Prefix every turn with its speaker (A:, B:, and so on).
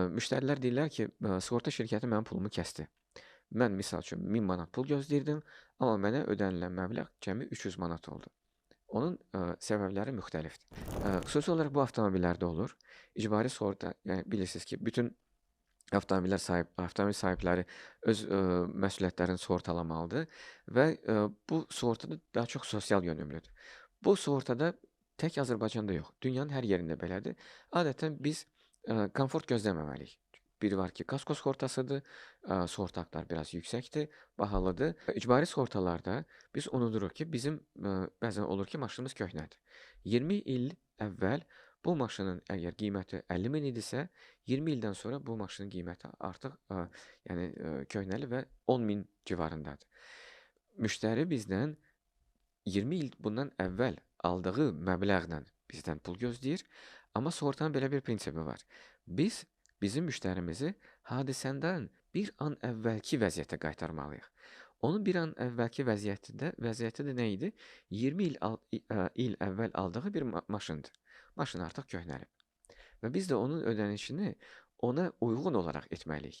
A: Müştərilər deyirlər ki, sığorta şirkəti mənim pulumu kəsdi. Mən misal üçün 1000 manat pul gözləyirdim, amma mənə ödənilən məbləğ cəmi 300 manat oldu. Onun səbəbləri müxtəlifdir. Xüsusi olaraq bu avtomobillərdə olur. İcbari sığorta, yəni bilirsiniz ki, bütün avtomobil sahibləri öz məsuliyyətlərini sığortalamalıdır və bu sığortada daha çox sosial yönümlüdür. Bu sığortada tək Azərbaycanda yox, dünyanın hər yerində belədir. Adətən biz komfort gözləməməliyik. Biri var ki, kasko sığortasıdır, sığorta haqları biraz yüksəkdir, bahalıdır. İcbari sığortalarda biz unuduruq ki, bizim bəzən olur ki, maşınımız köhnədir. 20 il əvvəl bu maşının əgər qiyməti 50 min idisə, 20 ildən sonra bu maşının qiyməti artıq yəni köhnəli və 10 min civarındadır. Müştəri bizdən 20 il bundan əvvəl aldığı məbləğlə bizdən pul gözləyir, amma sığortanın belə bir prinsipi var. Biz bizim müştərimizi hadisədən bir an əvvəlki vəziyyətə qaytarmalıyıq. Onun bir an əvvəlki vəziyyəti də nə idi? 20 il əvvəl aldığı bir maşındır. Maşın artıq köhnəlib və biz də onun ödənişini ona uyğun olaraq etməliyik.